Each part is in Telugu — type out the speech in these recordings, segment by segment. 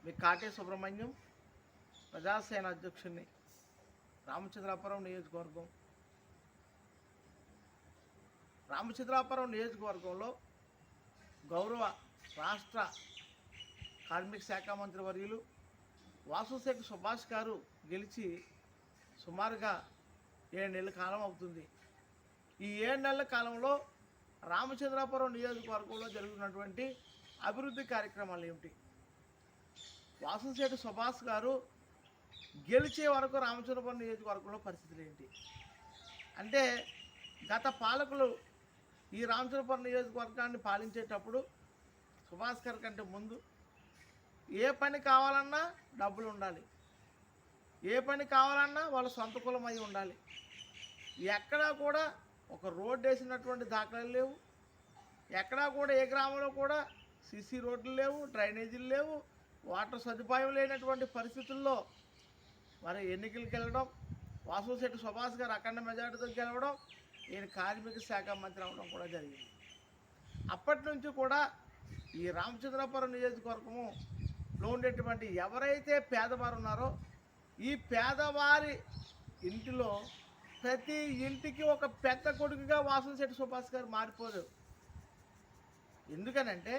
మీ కాటే సుబ్రహ్మణ్యం, ప్రజాసేన అధ్యక్షుడిని, రామచంద్రాపురం నియోజకవర్గం. రామచంద్రాపురం నియోజకవర్గంలో గౌరవ రాష్ట్ర కార్మిక శాఖ మంత్రి వర్యులు వాసుశేఖర్ సుభాష్ గారు గెలిచి సుమారుగా 7 నెలల కాలం అవుతుంది. ఈ 7 నెలల కాలంలో రామచంద్రాపురం నియోజకవర్గంలో జరుగుతున్నటువంటి అభివృద్ధి కార్యక్రమాలు ఏమిటి? వాసుశేఖర్ సుభాష్ గారు గెలిచే వరకు రామచంద్రపురం నియోజకవర్గంలో పరిస్థితులు ఏంటి అంటే, గత పాలకులు ఈ రామచంద్రపురం నియోజకవర్గాన్ని పాలించేటప్పుడు సుభాష్ గారి కంటే ముందు ఏ పని కావాలన్నా డబ్బులు ఉండాలి, ఏ పని కావాలన్నా వాళ్ళ సొంత కులం అయి ఉండాలి. ఎక్కడా కూడా ఒక రోడ్డు వేసినటువంటి దాఖలాలు లేవు. ఎక్కడా కూడా ఏ గ్రామంలో కూడా సీసీ రోడ్లు లేవు, డ్రైనేజీలు లేవు, వాటర్ సదుపాయం లేనటువంటి పరిస్థితుల్లో మరి ఎన్నికలకు వెళ్ళడం, వాసుశెట్టి సుభాష్ గారు అఖండ మెజార్టీతో గెలవడం, ఈయన కార్మిక శాఖ మంత్రి అవ్వడం కూడా జరిగింది. అప్పటి నుంచి కూడా ఈ రామచంద్రాపురం నియోజకవర్గములో ఉండేటువంటి ఎవరైతే పేదవారు ఉన్నారో ఈ పేదవారి ఇంటిలో ప్రతి ఇంటికి ఒక పెద్ద కొడుకుగా వాసుశెట్టి సుభాష్ గారు మారిపోరు. ఎందుకనంటే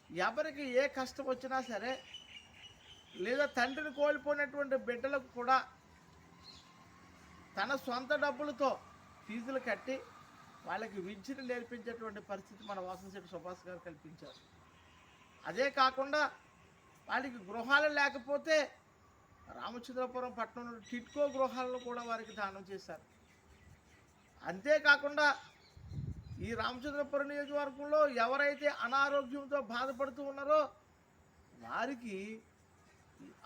ఎవరికి ఏ కష్టం వచ్చినా సరే, లేదా తండ్రిని కోల్పోయినటువంటి బిడ్డలకు కూడా తన సొంత డబ్బులతో ఫీజులు కట్టి వాళ్ళకి విద్యను నేర్పించేటువంటి పరిస్థితి మన వాసుశెట్టి సుభాష్ గారు కల్పించారు. అదే కాకుండా వాళ్ళకి గృహాలు లేకపోతే రామచంద్రపురం పట్టణంలో టిట్కో గృహాలను కూడా వారికి దానం చేశారు. అంతేకాకుండా ఈ రామచంద్రపురం నియోజకవర్గంలో ఎవరైతే అనారోగ్యంతో బాధపడుతూ ఉన్నారో వారికి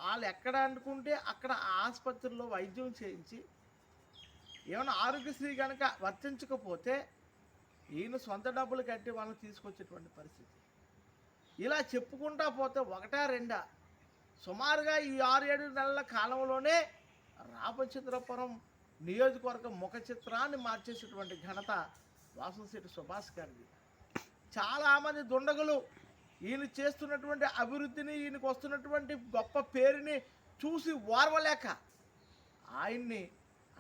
వాళ్ళు ఎక్కడ అనుకుంటే అక్కడ ఆసుపత్రుల్లో వైద్యం చేయించి ఏమైనా ఆరోగ్యశ్రీ కనుక వర్తించకపోతే ఈయన సొంత డబ్బులు కట్టి వాళ్ళని తీసుకొచ్చేటువంటి పరిస్థితి. ఇలా చెప్పుకుంటా పోతే ఒకటా రెండా సుమారుగా ఈ 6-7 నెలల కాలంలోనే రామచంద్రపురం నియోజకవర్గం ముఖ చిత్రాన్ని మార్చేసేటువంటి ఘనత వాసుశెట్టి సుభాష్ గారిది. చాలామంది దుండగులు ఈయన చేస్తున్నటువంటి అభివృద్ధిని, ఈయనకు వస్తున్నటువంటి గొప్ప పేరుని చూసి ఓర్వలేక ఆయన్ని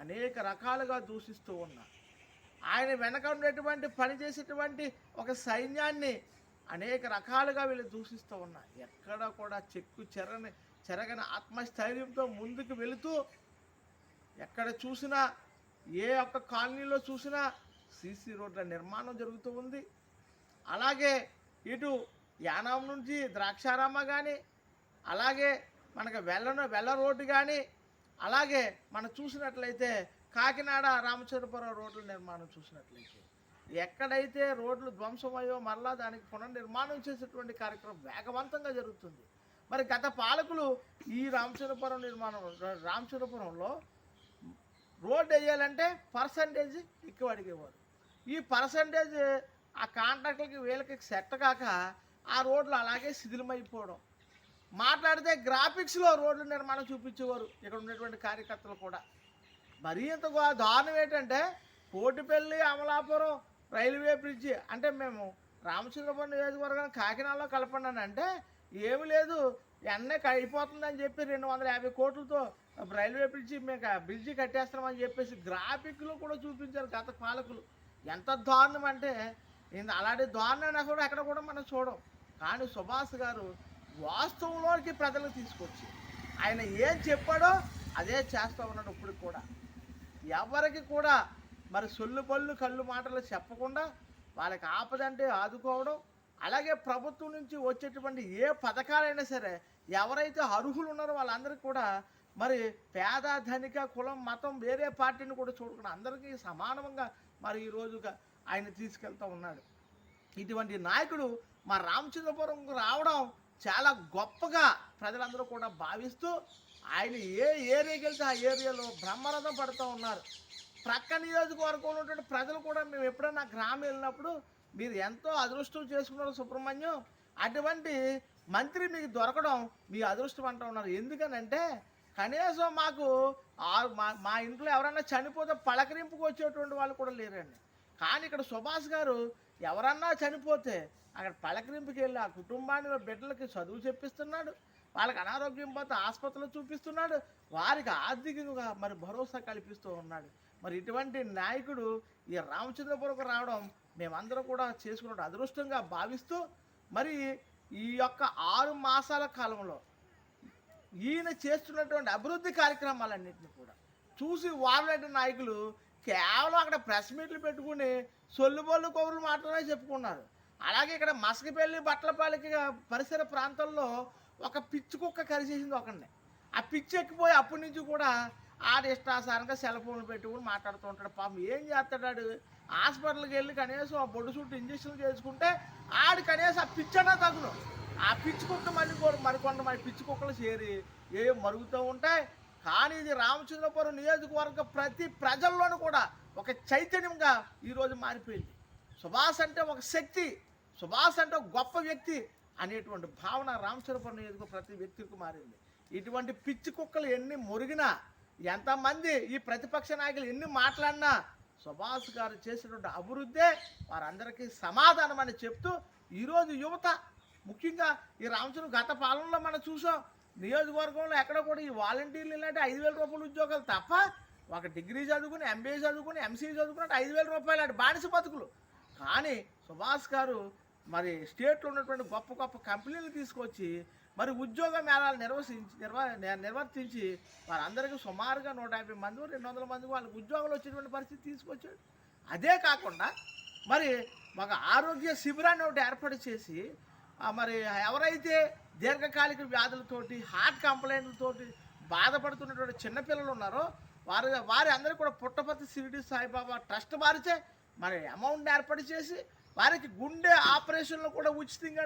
అనేక రకాలుగా దూషిస్తూ ఉన్నారు. ఆయన వెనక ఉండేటువంటి పనిచేసేటువంటి ఒక సైన్యాన్ని అనేక రకాలుగా వీళ్ళు దూషిస్తూ ఉన్నారు. ఎక్కడ కూడా చెరగని ఆత్మస్థైర్యంతో ముందుకు వెళుతూ ఎక్కడ చూసినా, ఏ ఒక్క కాలనీలో చూసినా సీసీ రోడ్ల నిర్మాణం జరుగుతూ ఉంది. అలాగే ఇటు యానాం నుంచి ద్రాక్షారామ కానీ, అలాగే మనకు వెల్ల రోడ్డు కానీ, అలాగే మనం చూసినట్లయితే కాకినాడ రామచంద్రపురం రోడ్ల నిర్మాణం చూసినట్లయితే ఎక్కడైతే రోడ్లు ధ్వంసమయ్యో మరలా దానికి పునర్నిర్మాణం చేసేటువంటి కార్యక్రమం వేగవంతంగా జరుగుతుంది. మరి గత పాలకులు ఈ రామచంద్రపురంలో రోడ్డు వేయాలంటే పర్సంటేజ్ ఎక్కువ అడిగేవారు. ఈ పర్సంటేజ్ ఆ కాంట్రాక్టులకి వీళ్ళకి సెట్ కాక ఆ రోడ్లు అలాగే శిథిలమైపోవడం. మాట్లాడితే గ్రాఫిక్స్లో రోడ్ల నిర్మాణం చూపించేవారు ఇక్కడ ఉన్నటువంటి కార్యకర్తలు కూడా. మరీ ఇంత దారుణం ఏంటంటే కోటిపల్లి అమలాపురం రైల్వే బ్రిడ్జి అంటే మేము రామచంద్రపురం నియోజకవర్గం కాకినాడలో కలపండి ఏమీ లేదు, ఎన్నే అయిపోతుందని చెప్పి 250 కోట్లతో రైల్వే బ్రిడ్జి కట్టేస్తామని చెప్పేసి గ్రాఫిక్లు కూడా చూపించారు గత పాలకులు. ఎంత దారుణం అంటే అలాంటి దారుణాన్ని కూడా ఎక్కడ కూడా మనం చూడం. కానీ సుభాష్ గారు వాస్తవంలోకి ప్రజలకు తీసుకొచ్చి ఆయన ఏం చెప్పాడో అదే చేస్తూ ఉన్నాడు. ఇప్పుడు కూడా ఎవరికి కూడా మరి సొల్లు పళ్ళు కళ్ళు మాటలు చెప్పకుండా వాళ్ళకి ఆపదంటే ఆదుకోవడం, అలాగే ప్రభుత్వం నుంచి వచ్చేటువంటి ఏ పథకాలైనా సరే ఎవరైతే అర్హులు ఉన్నారో వాళ్ళందరికీ కూడా మరి పేద ధనిక కులం మతం వేరే పార్టీని కూడా చూడకుండా అందరికీ సమానంగా మరి ఈరోజుగా ఆయన తీసుకెళ్తూ ఉన్నాడు. ఇటువంటి నాయకుడు మా రామచంద్రపురం రావడం చాలా గొప్పగా ప్రజలందరూ కూడా భావిస్తూ ఆయన ఏ ఏరియాకి వెళ్తే ఆ ఏరియాలో బ్రహ్మరథం పడుతూ ఉన్నారు. ప్రక్క నియోజకవర్గంలో ఉన్నటువంటి ప్రజలు కూడా మేము ఎప్పుడైనా గ్రామం వెళ్ళినప్పుడు మీరు ఎంతో అదృష్టం చేసుకున్నారు సుబ్రహ్మణ్యం, అటువంటి మంత్రి మీకు దొరకడం మీ అదృష్టం అంటూ ఉన్నారు. ఎందుకనంటే కనీసం మాకు మా ఇంట్లో ఎవరైనా చనిపోతే పలకరింపుకు వచ్చేటువంటి వాళ్ళు కూడా లేరండి. కానీ ఇక్కడ సుభాష్ గారు ఎవరన్నా చనిపోతే అక్కడ పలకరింపుకి వెళ్ళి ఆ కుటుంబాన్ని బిడ్డలకి చదువు చెప్పిస్తున్నాడు, వాళ్ళకి అనారోగ్యం పోతే ఆసుపత్రిలో చూపిస్తున్నాడు, వారికి ఆర్థికంగా మరి భరోసా కల్పిస్తూ ఉన్నాడు. మరి ఇటువంటి నాయకుడు ఈ రామచంద్రపురకు రావడం మేమందరం కూడా చేసుకున్న అదృష్టంగా భావిస్తూ, మరి ఈ యొక్క 6 మాసాల కాలంలో ఈయన చేస్తున్నటువంటి అభివృద్ధి కార్యక్రమాలన్నింటినీ కూడా చూసి వారిలాంటి నాయకులు కేవలం అక్కడ ప్రెస్ మీట్లు పెట్టుకుని సొల్లుబొల్లు కబుర్లు మాత్రమే చెప్పుకున్నారు. అలాగే ఇక్కడ మసకపల్లి బట్టలపాలెకి పరిసర ప్రాంతాల్లో ఒక పిచ్చి కుక్క కరిచేసింది ఒకరిని. ఆ పిచ్చి ఎక్కిపోయి అప్పటి నుంచి కూడా ఆడు ఇష్టాసారంగా సెల్ ఫోన్లు పెట్టుకుని మాట్లాడుతూ ఉంటాడు. పాపం ఏం చేస్తాడు, హాస్పిటల్కి వెళ్ళి కనీసం ఆ బొడ్డు చుట్టూ ఇంజక్షన్లు చేసుకుంటే ఆడు కనీసం ఆ పిచ్చన్నా తగును. ఆ పిచ్చి కుక్క మరికొంతమంది పిచ్చి కుక్కలు చేరి ఏం మరుగుతూ ఉంటాయి. కానీ ఇది రామచంద్రపురం నియోజకవర్గ ప్రతి ప్రజల్లోనూ కూడా ఒక చైతన్యంగా ఈరోజు మారిపోయింది. సుభాష్ అంటే ఒక శక్తి, సుభాష్ అంటే ఒక గొప్ప వ్యక్తి అనేటువంటి భావన రామచంద్రపురం నియోజకవర్గ ప్రతి వ్యక్తికి మారింది. ఇటువంటి పిచ్చి కుక్కలు ఎన్ని మురిగినా, ఎంతమంది ఈ ప్రతిపక్ష నాయకులు ఎన్ని మాట్లాడినా సుభాష్ గారు చేసినటువంటి అభివృద్ధే వారందరికీ సమాధానం అని చెప్తూ, ఈరోజు యువత ముఖ్యంగా ఈ రామచంద్ర గత పాలనలో మనం చూసాం, నియోజకవర్గంలో ఎక్కడ కూడా ఈ వాలంటీర్లు ఇలాంటి 5,000 రూపాయల ఉద్యోగాలు తప్ప ఒక డిగ్రీ చదువుకుని, ఎంబీఏ చదువుకుని, ఎంసీఏ చదువుకున్నట్టు 5,000 రూపాయలు అంటే బానిస బతుకులు. కానీ సుభాష్ గారు మరి స్టేట్లో ఉన్నటువంటి గొప్ప గొప్ప కంపెనీలు తీసుకొచ్చి మరి ఉద్యోగ మేళాలు నిర్వర్తించి వారందరికీ సుమారుగా 150 మంది 200 మంది వాళ్ళకి ఉద్యోగాలు వచ్చేటువంటి పరిస్థితి తీసుకొచ్చాడు. అదే కాకుండా మరి ఒక ఆరోగ్య శిబిరాన్ని ఒకటి ఏర్పాటు చేసి మరి ఎవరైతే దీర్ఘకాలిక వ్యాధులతోటి, హార్ట్ కంప్లైంట్లతోటి బాధపడుతున్నటువంటి చిన్నపిల్లలు ఉన్నారో వారి అందరూ కూడా పుట్టపర్తి షిరిడి సాయిబాబా ట్రస్ట్ వారిచే మరి అమౌంట్ ఏర్పాటు చేసి వారికి గుండె ఆపరేషన్లు కూడా ఉచితంగా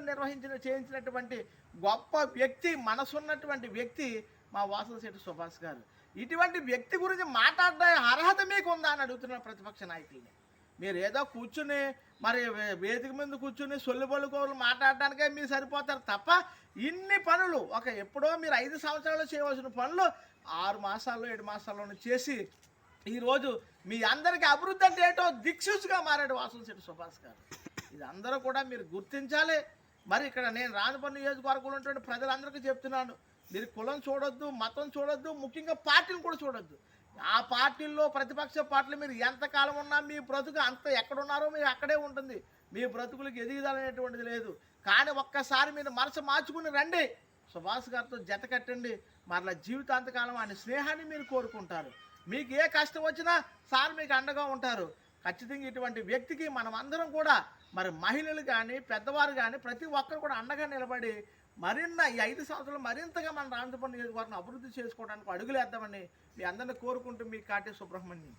చేయించినటువంటి గొప్ప వ్యక్తి, మనసున్నటువంటి వ్యక్తి మా వాసలశెట్టి సుభాష్ గారు. ఇటువంటి వ్యక్తి గురించి మాట్లాడే అర్హత మీకు ఉందా అని అడుగుతున్న ప్రతిపక్ష నాయకుల్ని. మీరు ఏదో కూర్చుని మరి వేదిక మీద కూర్చుని సొల్లుబొల్లు కోరులు మాట్లాడడానికే మీరు సరిపోతారు తప్ప ఇన్ని పనులు ఎప్పుడో మీరు 5 సంవత్సరాలు చేయవలసిన పనులు 6 మాసాల్లో 7 మాసాల్లోనే చేసి ఈరోజు మీ అందరికీ అభివృద్ధి అంటే ఏంటో దిక్సూచిగా మారాడు వాసలశెట్టి సుభాష్ గారు. ఇది అందరూ కూడా మీరు గుర్తించాలి. మరి ఇక్కడ నేను రాజపల్లి నియోజకవర్గంలో ఉన్నటువంటి ప్రజలందరికీ చెప్తున్నాను, మీరు కులం చూడొద్దు, మతం చూడొద్దు, ముఖ్యంగా పార్టీని కూడా చూడొద్దు. ఆ పార్టీల్లో ప్రతిపక్ష పార్టీలు మీరు ఎంతకాలం ఉన్నా మీ బ్రతుకు అంత ఎక్కడున్నారో మీరు అక్కడే ఉంటుంది. మీ బ్రతుకులకు ఎదిగిదనేటువంటిది లేదు. కానీ ఒక్కసారి మీరు మనసు మార్చుకుని రండి, సుభాష్ గారితో జత కట్టండి, మరలా జీవితాంతకాలం ఆయన స్నేహాన్ని మీరు కోరుకుంటారు. మీకు ఏ కష్టం వచ్చినా సార్ మీకు అండగా ఉంటారు. ఖచ్చితంగా ఇటువంటి వ్యక్తికి మనం అందరం కూడా మరి మహిళలు కానీ పెద్దవారు కానీ ప్రతి ఒక్కరు కూడా అండగా నిలబడి మరిన్న ఈ 5 సంవత్సరాలు మరింతగా మన రామచంద్రపురం నియోజకవర్గం అభివృద్ధి చేసుకోవడానికి అడుగులేద్దామని మీ అందరిని కోరుకుంటూ మీ కాటే సుబ్రహ్మణ్యం.